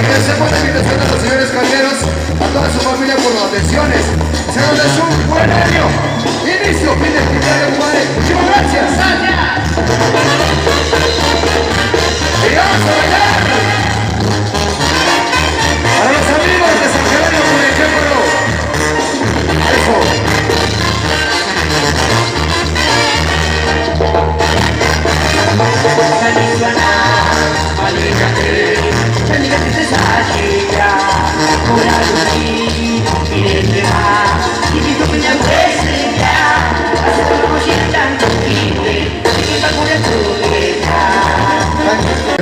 Agradecemos la invitación a los señores calderos, a toda su familia por las atenciones. Señores, un buen año. Inicio, fin de actividad de Juárez. Muchísimas gracias. Y vamos a bailar. Para los amigos de San Jerónimo, por ejemplo. Eso.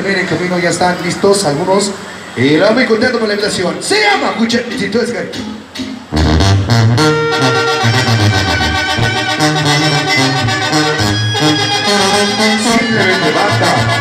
Miren, camino ya están listos algunos. Y la muy contento por la invitación. Se llama Mucha Visitosca. Simplemente basta.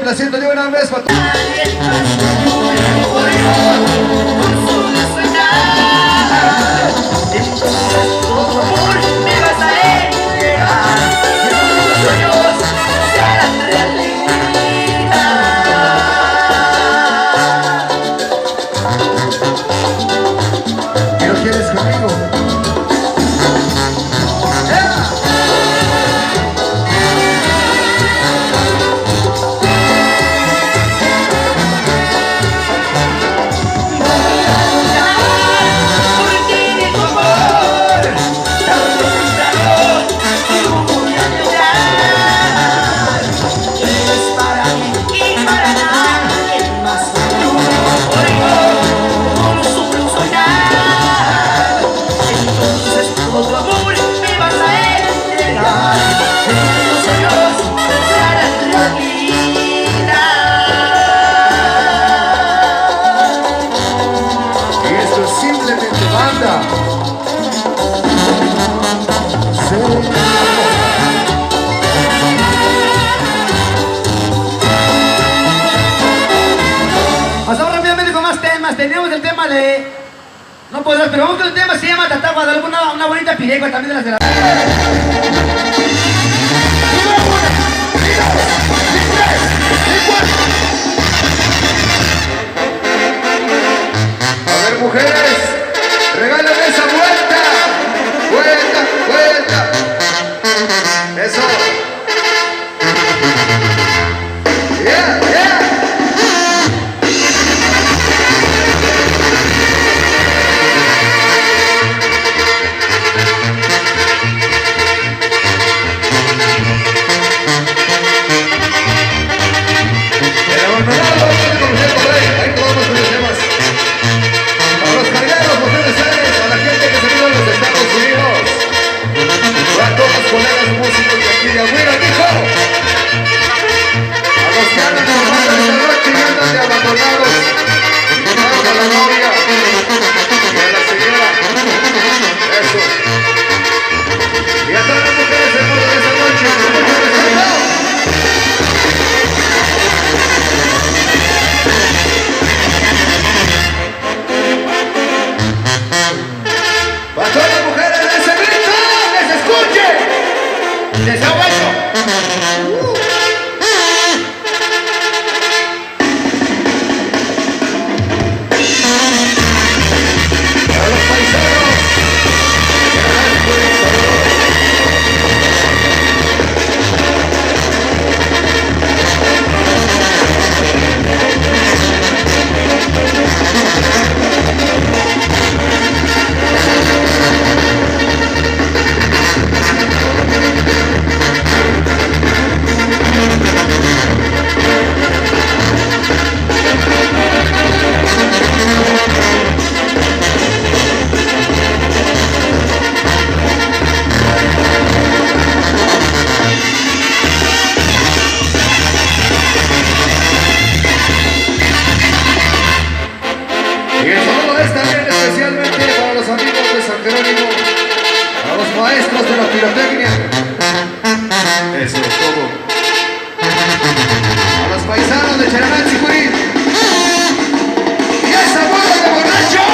complaciendo de una vez para todos. Pasamos rápidamente con más temas. Tenemos el tema de... No podrás, pero vamos con el tema, se llama Tata Guadalupe, una bonita piregua también de las de la... A ver, mujeres, regálame esa vuelta. Vuelta, vuelta. Eso. Yeah, yeah. Maestros de la pirotecnia. Eso es todo. A los paisanos de Cheranal, Sicurí. ¡Y esa bola de borracho!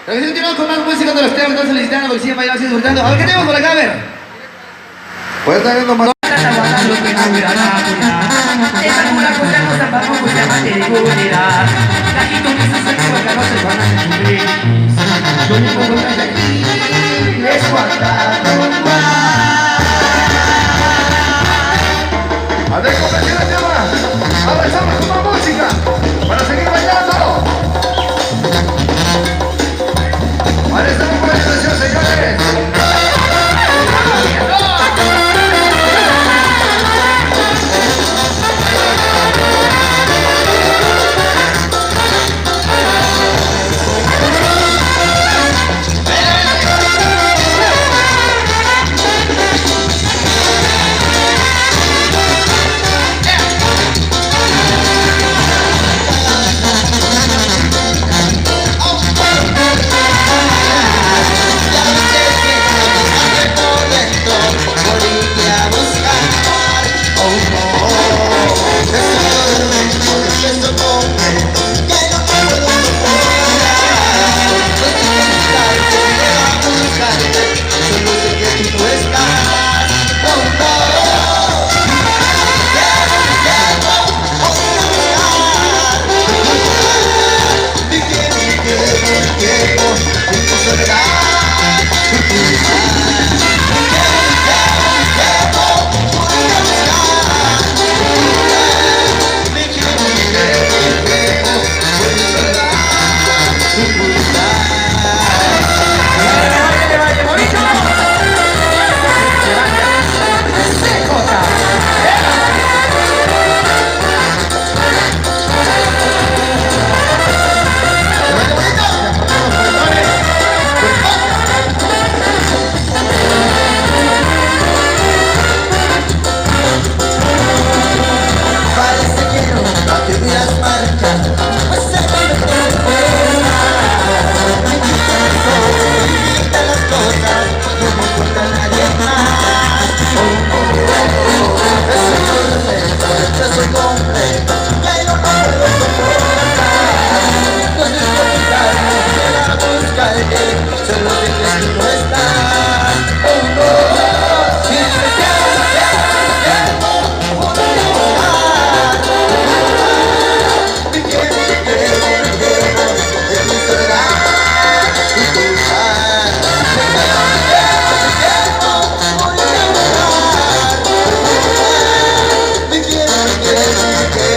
Continuamos con más música de los temas. Estamos felicitando porque siempre vayamos disfrutando. A ver, ¿qué tenemos por acá? A ver. Pues estar viendo más. A ver, complacer el tema. Avanzamos con más música para seguir bailando. Para esta buena situación, señores.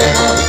Llega